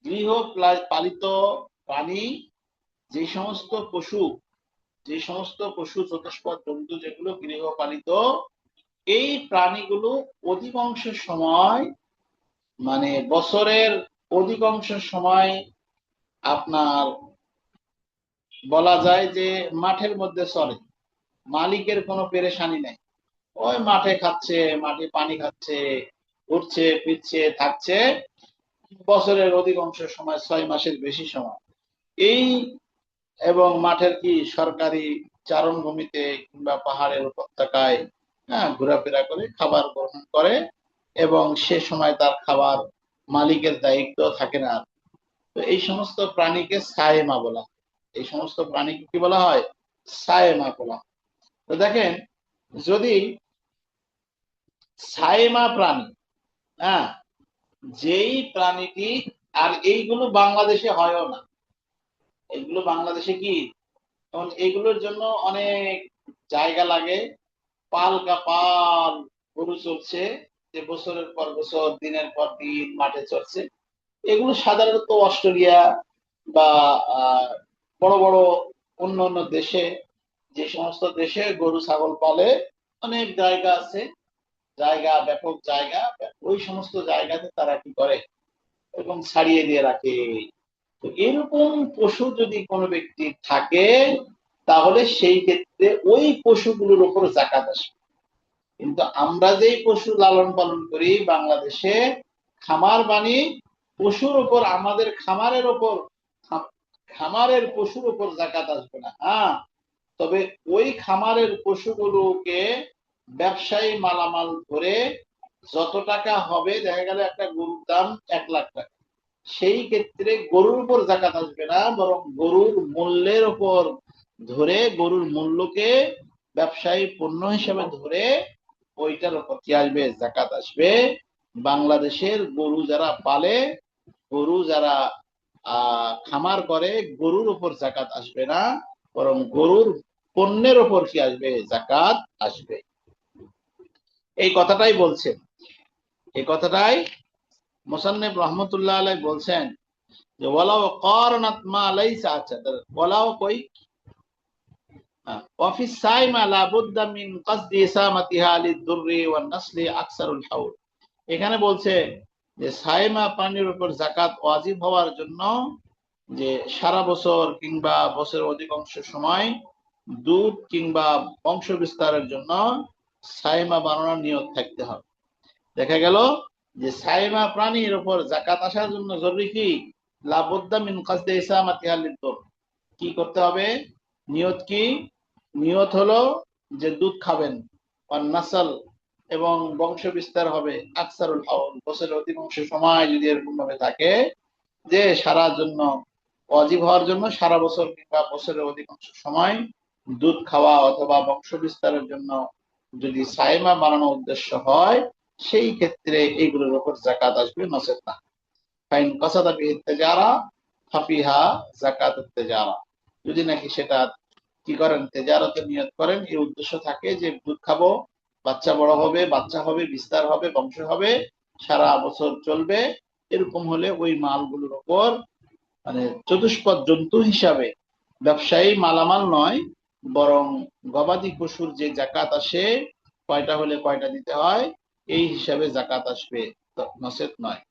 গৃহ পালিত প্রাণী, যে সমস্ত পশু, যে সমস্ত পশু চতুষ্পদ জন্তু যেগুলো গৃহপালিত, এই প্রাণীগুলো অধিকাংশ সময়, মানে বছরের অধিকাংশ সময় আপনার বলা যায় যে মাঠের মধ্যে চলে, মালিকের কোনো পেরেশানি নেই, ওই মাঠে খাচ্ছে, মাঠে পানি খাচ্ছে, উঠছে ফিরছে থাকছে, বছরের অধিকাংশ সময় 6 মাসের বেশি সময় এই, এবং মাঠের কি সরকারি চারণভূমিতে কিংবা পাহাড়ের উপত্যকায় ঘোরাফেরা করে খাবার গ্রহণ করে, এবং সে সময় তার খাবার মালিকের দায়িত্ব থাকে না। তো এই সমস্ত প্রাণীকে সায়েমা বলা হয়, এই সমস্ত প্রাণীকে কি বলা হয়, সায়েমা বলা হয়। তো দেখেন যদি সায়েমা প্রাণী, হ্যাঁ, যেই প্রাণীটি, আর এইগুলো বাংলাদেশে হয়ও না, এগুলো বাংলাদেশে কি, কারণ এগুলোর জন্য অনেক জায়গা লাগে, পাল পাল গরু চলছে, যে বছরের পর বছর দিনের পর দিন মাঠে চলছে, এগুলো সাধারণত অস্ট্রেলিয়া বা বড় বড় অন্য অন্য দেশে, যে সমস্ত দেশে গরু ছাগল পালে, অনেক জায়গা আছে, জায়গা ব্যাপক জায়গা, ওই সমস্ত জায়গাতে তারা কি করে, এবং ছাড়িয়ে দিয়ে রাখে। তো এরকম পশু যদি কোনো ব্যক্তি থাকে, তাহলে সেই ক্ষেত্রে ওই পশুগুলোর উপর যাকাত আসবে, কিন্তু আমরা যেই পশু লালন পালন করি বাংলাদেশে, খামার বানি, পশুর উপর, আমাদের খামারের উপর, খামারের পশুর উপর জাকাত আসবে না। হ্যাঁ, তবে ওই খামারের পশুগুলোকে ব্যবসায়ী মালামাল ধরে যত টাকা হবে, দেখা গেল একটা গরুর দাম 1,00,000 টাকা, সেই ক্ষেত্রে গরুর উপর জাকাত আসবে না, বরং গরুর মূল্যের উপর ধরে, গরুর মূল্যকে ব্যবসায়ী পণ্য হিসেবে ধরে ওইটার উপর কি আসবে? জাকাত আসবে। বাংলাদেশের গরু যারা পালে, গরু যারা খামার করে, গরুর উপর জাকাত আসবে না, বরং গরুর পণ্যের উপর কি আসবে? জাকাত আসবে। এই কথাটাই বলছেন, এই কথাটাই মুসান্নিফ রহমতুল্লাহ আলাইহি বলছেন যে ওয়ালাউ কারানাত মা লাইসা, আচ্ছা ওয়ালাউ কই ওয়াফি সাইমা লা বুদ্দা মিন কসদি ইসামাতিহা লিদ-দুররি ওয়ান নাসলি আকসারুল হাউল। এখানে বলছে যে সাইমা পানির উপর জাকাত ওয়াজিব হওয়ার জন্য যে সারা বছর কিংবা বছরের অধিকাংশ সময় দুধ কিংবা বংশ বিস্তারের জন্য সাইমা বানানোর নিয়ত থাকতে হবে। দেখা গেল যে সাইমা প্রাণীর উপর জাকাত আসার জন্য জরুরি কি? লাবুদ্দা মিন কাসদি ইসামাতিহা লিদ-দুর, কি করতে হবে? নিয়ত কি? নিয়ত হলো যে দুধ খাবেন, আর নাসল এবং বংশ বিস্তার হবে, আকসারুল হাউল, বছরের অধিকাংশ সময় যদি এরকম ভাবে থাকে যে সারা জন্য ওয়াজিব হওয়ার জন্য সারা বছর কিংবা বছরের অধিকাংশ সময় দুধ খাওয়া অথবা বংশ বিস্তারের জন্য যদি সাইমা বানানো উদ্দেশ্য হয়, সেই ক্ষেত্রে এইগুলোর উপর জাকাত আসবে, নচেত না। ফাইন কাসাদা বিহি তিজারা ফাফিহা যাকাতুত তিজারা, যদি নাকি সেটা কি করেন? তেজারতে নিয়ত করেন, এই উদ্দেশ্য থাকে যে দুধ খাবো, বাচ্চা বড় হবে, বাচ্চা হবে, বিস্তার হবে, বংশ হবে, সারা বছর চলবে, এরকম হলে ওই মালগুলোর উপর, মানে চতুষ্পদ জন্তু হিসাবে ব্যবসায়ী মালামাল নয়, বরং গবাদি পশুর যে জাকাত আসে, কয়টা হলে কয়টা দিতে হয়, এই হিসাবে জাকাত আসবে, নচেত নয়।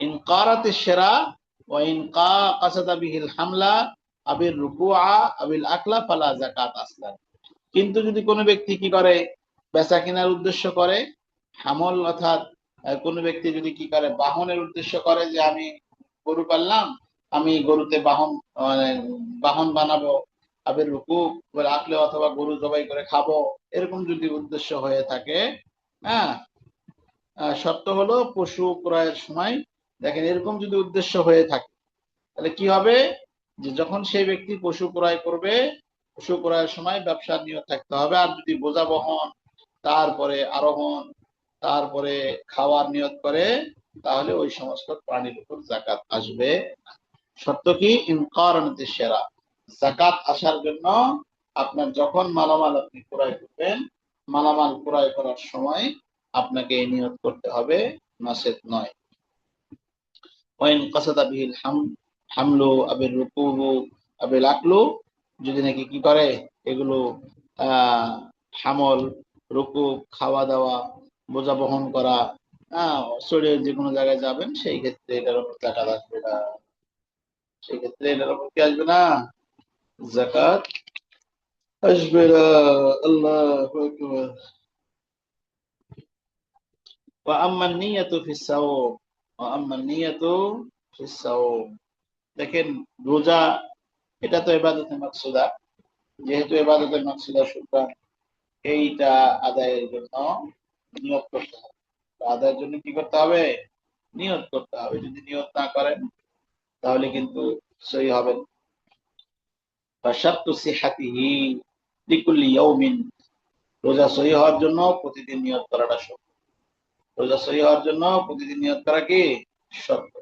ইন কারাত সেরা ওয়া ইন কাসাদা বিহিল হামলা আবির রুকুআ আবিল আকলা ফালা যাকাত আসলান। কিন্তু যদি কোনো ব্যক্তি কি করে? বেচা কেনার উদ্দেশ্য করে, হামল অর্থাৎ কোনো ব্যক্তি যদি কি করে? বাহনের উদ্দেশ্য করে, যে আমি গরু পাললাম, আমি গরুতে বাহন, মানে বাহন বানাবো, আবির রুকু আকলে, অথবা গরু জবাই করে খাবো, এরকম যদি উদ্দেশ্য হয়ে থাকে, হ্যাঁ, শর্ত হলো পশু ক্রয়ের সময়, দেখেন এরকম যদি উদ্দেশ্য হয়ে থাকে, তাহলে কি হবে? যে যখন সেই ব্যক্তি পশু ক্রয় করবে, পশু ক্রয়ের সময় ব্যবসার নিয়ত থাকতে হবে। আর যদি বোঝা বহন, তারপরে আরোহণ, তারপরে খাওয়ার নিয়ত করে, তাহলে ওই সমস্ত প্রাণীর উপর জাকাত আসবে। শর্ত কি? ইনকারানতে সেরা, জাকাত আসার জন্য আপনার যখন মালামাল আপনি ক্রয় করবেন, মালামাল ক্রয় করার সময় আপনাকে এই নিয়ত করতে হবে, নচেত নয়। ওয়াইন কাসাদা বিহিল হামলু আবির রুকুবু আবিল আকলু, যদি নাকি কি করে? এগুলো হামল, রুকুব, খাওয়া দাওয়া, বোঝা বহন করা, চড়ে যে কোনো জায়গায় যাবেন, সেই ক্ষেত্রে এটার উপর জাকাত আসবে না, সেই ক্ষেত্রে এটার উপর কি আসবে না? জাকাত আসবে না। আল্লাহু আকবার। ওয়া আম্মান নিয়াতু ফিস সাওম, ওয়া আম্মান নিয়াতু ফিস সাওম, দেখেন রোজা এটা তো ইবাদতে মাকসুদা, যেহেতু ইবাদতে মাকসুদা, সুতরাং এইটা আদায়ের জন্য নিয়ত করতে হবে। আদায়ের জন্য কি করতে হবে? নিয়ত করতে হবে। যদি নিয়ত না করেন তাহলে কিন্তু সহি হবে না। ফাশাত্তু সিহাতিহি লিকুল্লি ইয়াউমিন, রোজা সহি হওয়ার জন্য প্রতিদিন নিয়ত করাটা শর্ত। রোজা সহি হওয়ার জন্য প্রতিদিন নিয়ত করা কি শর্ত।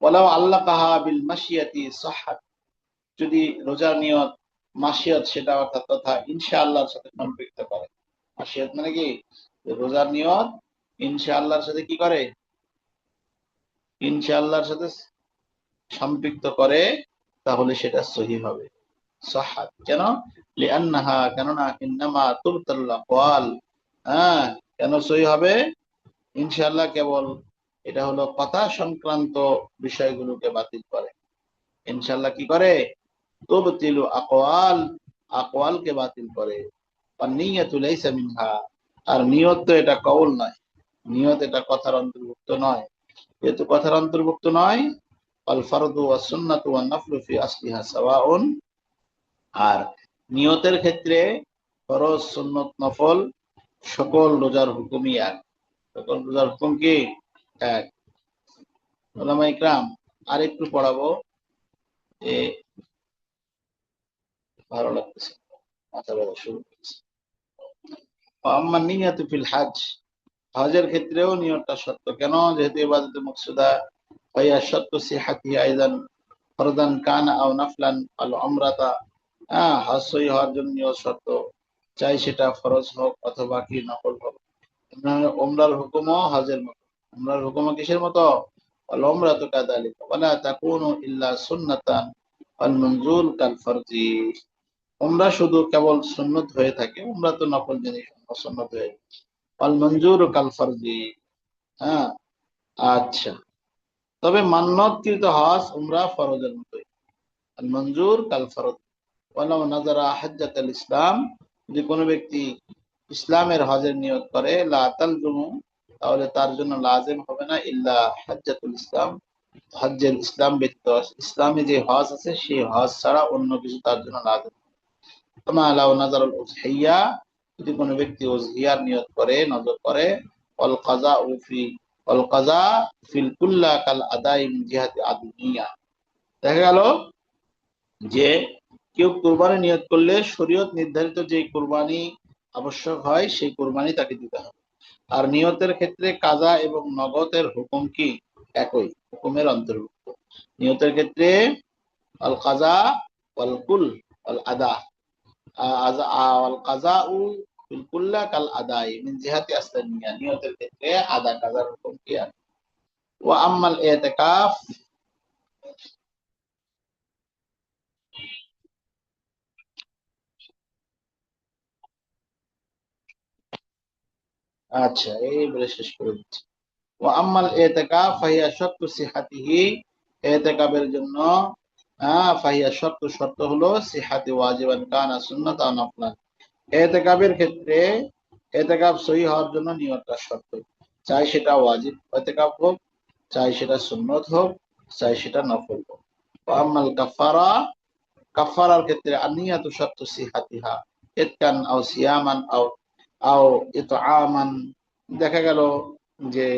ওয়ালাউ আল্লাকাহা বিল মাশিয়াতি সাহহাত, যদি রোজার নিয়ত মাসিয়াত, সেটা অর্থাৎ তথা ইনশাআল্লাহর সাথে সম্পৃক্ত করে। মাসিয়াত মানে কি? রোজার নিয়ত ইনশাআল্লাহর সাথে কি করে? ইনশাআল্লাহর সাথে সম্পৃক্ত করে, তাহলে সেটা সহি হবে, সাহহাত। কেন? লিআন্নাহা, কেননা ইন্নামা তুবতাল আকওয়াল, হ্যাঁ, কেন সহি হবে? ইনশাআল্লাহ কেবল এটা হলো কথা সংক্রান্ত বিষয়গুলোকে বাতিল করে। ইনশাআল্লাহ কি করে? তুবতিলু আকওয়াল, আকওয়ালকে বাতিল করে। আর নিয়তু লাইসা মিনহা, আর নিয়ত তো এটা কওল নয়, নিয়ত এটা কথার অন্তর্ভুক্ত নয়। যেহেতু কথার অন্তর্ভুক্ত নয়, আল ফারদু ওয়াস সুন্নাতু ওয়ান নাফলু ফি আসলিহা সাওয়াউন। আর নিয়তের ক্ষেত্রে ফরজ, সুন্নত, নফল সকল রোজার হুকুমই এক। সকল রোজার হুকুম কি এক। ওলামা ইকরাম, আর একটু পড়াবো, এ ভালো লাগতেছে, মাথা ব্যথা শুরু করেছে। আম্মা নিয়াতু ফিল হজ, হজের ক্ষেত্রেও নিয়তটা শর্ত। কেন? যেহেতু ইবাদতে মাকসুদা ফাইয়া শর্ত সিহাতি আইদান ফরদান কানা আও নাফলান আল উমরাতা। হজ সহি হওয়ার জন্য নিয়ত শর্ত, চাই সেটা ফরজ হোক অথবা কি নফল হোক। উমরার হুকুমও হজের মতো। উমরার হুকুমও কিসের মতো? আল উমরাতু কাযালিকা ওয়ালা তাকুনু ইল্লা সুন্নাতান আল মনজুল কাল ফরজি। উমরা শুধু কেবল সুন্নত হয়ে থাকে, উমরা তো নফল জিনিস, সুন্নত হয়ে যায়। আল মনজুর কাল ফরজি। হ্যাঁ, আচ্ছা। তবে মান্যতকৃত হজ উমরা ফরজের মতোই। আল মনজুর কাল ফরজ। ওয়ালাউ নাযারা হাজ্জাতুল ইসলাম, যদি কোনো ব্যক্তি ইসলামের হজের নিয়ত করে, লা তালজুমু, তাহলে তার জন্য লাজিম হবে না ইল্লা হাজ্জাতুল ইসলাম, হজ্জের ইসলাম ব্যতীত। ইসলামে যে হজ আছে সেই হজ ছাড়া অন্য কিছু তার জন্য লাজিম। কামা লাউ নাযারাল উযহিয়া, যদি কোনো ব্যক্তি উযহিয়ার নিয়ত করে, নজর করে, ওয়াল কাযাউ ফি ওয়াল কাযা ফিল কুল্লা কাল আদাই মিন জিহাতি আদনিয়া। দেখা গেল যে কেউ কুরবানি নিয়ত করলে শরীয়ত নির্ধারিত যে কুরবানি আবশ্যক হয় সেই কুরবানি তাকে দিতে হবে। আর নিয়তের ক্ষেত্রে কাজা এবং নগদের হুকুম কি একই, হুকুমের অন্তর্ভুক্ত। নিয়তের ক্ষেত্রে আল কাজা ওয়াল কুল ওয়াল আদা, আল কাজাউ ফিল কুল্লা কাল আদাই মিন জিহাতি আসলানিয়া, নিয়তের ক্ষেত্রে আদা কাজার হুকুম কি আর। ওয়া আম্মাল ইতিকাফ, আচ্ছা এই বলে শেষ করে দিচ্ছি। ওয়া আম্মাল ইতিকাফ ফাহিয়া শারতু সিহাতিহি, ইতিকাফের জন্য ফাহিয়া শর্ত, শর্ত হলো সিহাতি ওয়াজিবান কানা সুন্নাত আও নফলান। ইতিকাফের ক্ষেত্রে ইতিকাফ সহি হওয়ার জন্য নিয়তটা শর্ত, চাই সেটা ওয়াজিব ইতিকাফ হোক, চাই সেটা সুন্নত হোক, চাই সেটা নফল হোক। ওয়া আম্মাল কাফারা, কাফারার ক্ষেত্রে আনিয়াতু শর্তু সিহাতিহা ইতকান আও সিয়ামান আও ইতআমান। দেখা গেল যে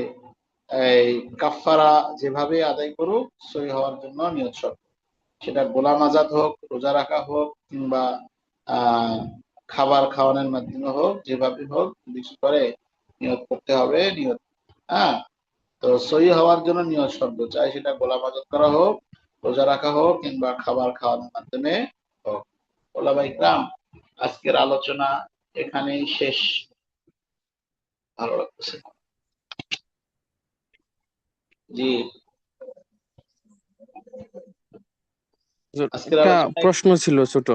এই কাফারা যেভাবে আদায় করুক সহি হওয়ার জন্য নিয়ত শর্ত। সেটা গোলাম আজাদ হোক, রোজা রাখা হোক, কিংবা আহ খাবার খাওয়ানোর মাধ্যমে হোক, যেভাবে হোক কিছু করে নিয়ত করতে হবে। নিয়ত, হ্যাঁ, তো সহি হওয়ার জন্য নিয়ত শব্দ, চাই সেটা গোলাম আজাদ করা হোক, রোজা রাখা হোক, কিংবা খাবার খাওয়ানোর মাধ্যমে হোক। ওলামা ইকরাম, আজকের আলোচনা এখানেই শেষ। ভালো লাগতেছে না। জি, আজকের একটা আলোচনায়, প্রশ্ন ছিল ছোট।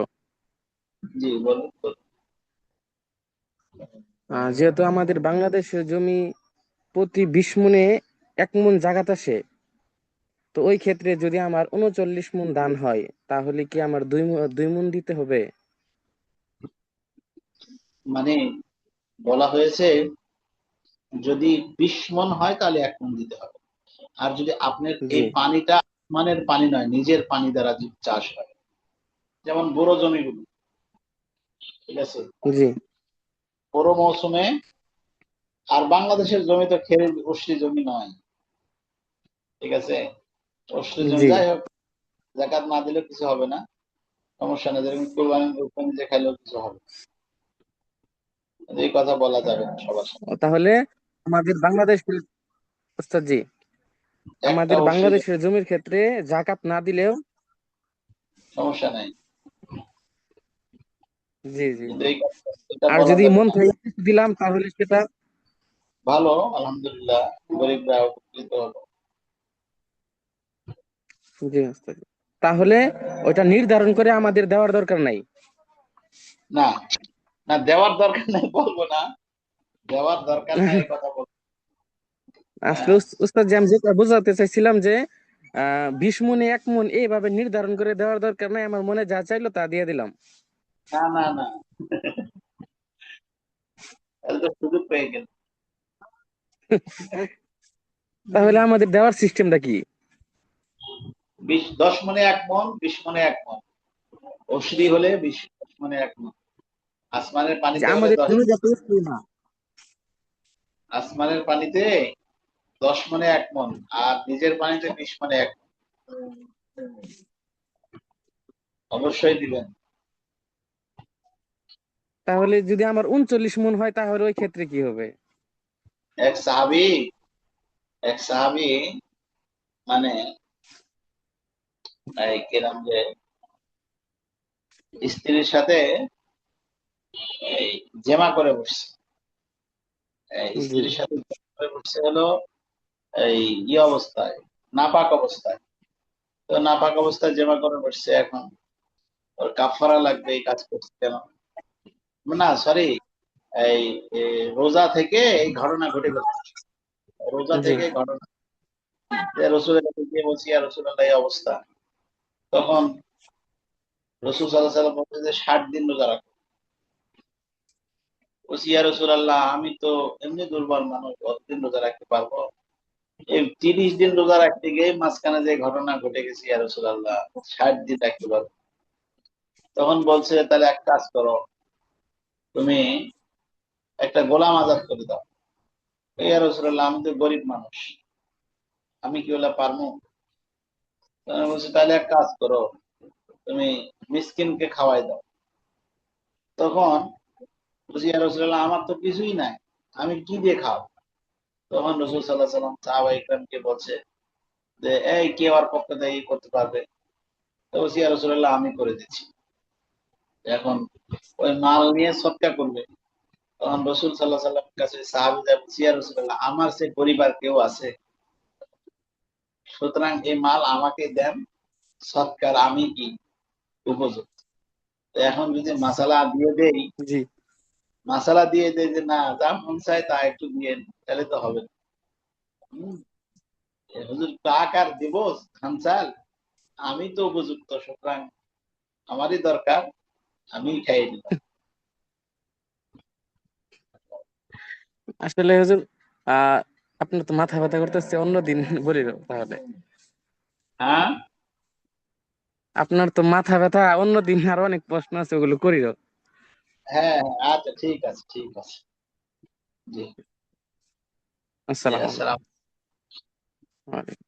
জি বলুন বলুন। যেহেতু আমাদের বাংলাদেশের জমি প্রতি 20 মণে 1 মণ জাগাত আসে, তো ওই ক্ষেত্রে যদি আমার 39 মণ ধান হয়, তাহলে কি আমার 2 মণ দিতে হবে? মানে বলা হয়েছে যদি 20 মণ হয় তাহলে 1 মণ দিতে হবে। আর যদি আপনার জি এই পানিটা মানের পানি নয়, নিজের পানি দ্বারা যদি চাষ হয়, যেমন বোরো জমিগুলো, ঠিক আছে, জি বোরো মৌসুমে, আর বাংলাদেশের জমি তো খেরে উর্বর জমি নয়, ঠিক আছে, উর্বর জমি, জি যাই হোক, যাকাত না দিলে কিছু হবে না, সমস্যা নেই, যেরকম কোরবানি যে খাইলেও কিছু হবে না। এই কথা বলা যাবে না সবার সামনে। তাহলে আমাদের বাংলাদেশ, ওস্তাদ জি, একটা আমাদের উর্বর জমি, বাংলাদেশের জমির ক্ষেত্রে জাকাত না দিলেও, সমস্যা নাই, জি জি, কিন্তু এই কথা এটা আর বলা যদি যাবে মন না। থেকে কিছু দিলাম তাহলে সেটা, ভালো, আলহামদুলিল্লাহ, গরিবরা উপকৃত হলো। জি ওস্তাদ, তাহলে ওইটা নির্ধারণ করে আমাদের দেওয়ার দরকার নাই। না, না দেওয়ার দরকার নাই বলবো না, দেওয়ার দরকার নাই এই কথা বলবো। আসলে হ্যাঁ, উস্তাদ জি, আমি যেটা বোঝাতে চাইছিলাম যে 20 মণে 1 মণ এইভাবে নির্ধারণ করে দেওয়ার দরকার নাই, আমার মনে যা চাইলো তা দিয়ে দিলাম। না না না, তাহলে তো সুযোগ পেয়ে গেল। তাহলে আমাদের দেওয়ার সিস্টেমটা কি? 10 মনে 1 মন, 20 মনে 1 মন। অশ্রি হলে 10 মনে 1 মন। আসমানের যে পানিতে হলে আমাদের 10, জমি যাতে উঠবে না। আসমানের পানিতে 10 মনে 1 মন, আর নিজের পানিতে 20 মনে 1 মন। অবশ্যই দিবেন। তাহলে যদি আমার 39 মন হয় তাহলে ওই ক্ষেত্রে কি হবে? এক সাহাবী এক সাহাবী মানে এই কিরাম যে স্ত্রীর সাথে এই জেমা করে বসছে। জি স্ত্রীর সাথে জেমা করে বসছে হলো এই অবস্থায়, নাপাক অবস্থায়। তো নাপাক অবস্থায় জেমা করে বসছে, এখন ওর কাফারা লাগবে এই কাজ করছে কেন? না সরি, এই রোজা থেকে এই ঘটনা ঘটে গেছে। রোজা জি থেকে ঘটনা, যে রসুলের কাছে গিয়ে বলছি ইয়া রাসূলুল্লাহ এই অবস্থা। তখন রসুল সাল্লাল্লাহু আলাইহি ওয়াসাল্লাম বলছে যে 60 দিন রোজা রাখো। বলছি ইয়া রাসূলুল্লাহ আমি তো এমনি দুর্বল মানুষ, কতদিন রোজা রাখতে পারবো? এই 30 দিন রোজা রাখতে গিয়ে মাঝখানে যে ঘটনা ঘটে গেছে ইয়া রাসূলুল্লাহ, 60 দিন রাখতে পারবো। তখন বলছে তাহলে এক কাজ করো, তুমি একটা গোলাম আজাদ করে দাও। ইয়া রাসূলুল্লাহ আমি তো গরিব মানুষ, আমি কি ওলা পারবো? তখন বলছে তাহলে এক কাজ করো, তুমি মিসকিনকে খাওয়াই দাও। তখন বলছি ইয়া রাসূলুল্লাহ আমার তো কিছুই নাই, আমি কি দিয়ে খাও? তখন রসুল সাল্লাল্লাহু আলাইহি সাল্লাম সাহাবা ইকরামকে বলছে যে এই কে আর পক্ষ থেকে করতে পারবে? তো বলছি ইয়া রাসূলুল্লাহ আমি করে দিচ্ছি। এখন ওই মাল নিয়ে সদকা করবে। তখন রসুল সাল্লাল্লাহু আলাইহি সাল্লামের কাছে সাহাবীরা বলছে ইয়া রাসূলুল্লাহ আমার সে পরিবার কেউ আছে, সুতরাং এই মাল আমাকে দেন, সৎকার আমি কি উপযুক্ত? তো এখন যদি জি মাসালা দিয়ে দেই যে না যা মন চায় তা একটু দিয়ে, তাহলে তো হবে না। হুম, হুজুর টাক আর দিব খানসাল, আমি তো উপযুক্ত, সুতরাং আমারই দরকার, আমি খাইয়ে দিলাম। আসলে হুজুর, আহ আপনার তো মাথা ব্যথা করতেছে, অন্যদিন বলি তাহলে। হ্যাঁ আপনার তো মাথা ব্যথা, অন্যদিন আর অনেক প্রশ্ন আছে, ওগুলো করিও। হ্যাঁ, আচ্ছা ঠিক আছে, ঠিক আছে। জি, জি, আসসালামু আসসালাম। আলাইকুম।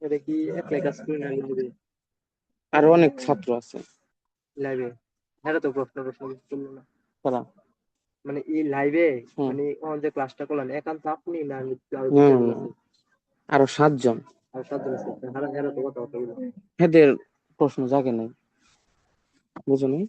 এটা কি একলাই কাজ করি না লাইভে? আরো অনেক ছাত্র আছে লাইভে, এরা তো প্রশ্ন প্রশ্ন কিছু করলো না। সালাম। মানে এই লাইভে মানে অন যে ক্লাসটা করলেন একান্ত আপনি না আমি আরো দুজন আছে? আরো 7 জন। আর 7 জন আছে, এরা তো কথা বলতে, এদের প্রশ্ন জাগে নাই, বুঝো নাই?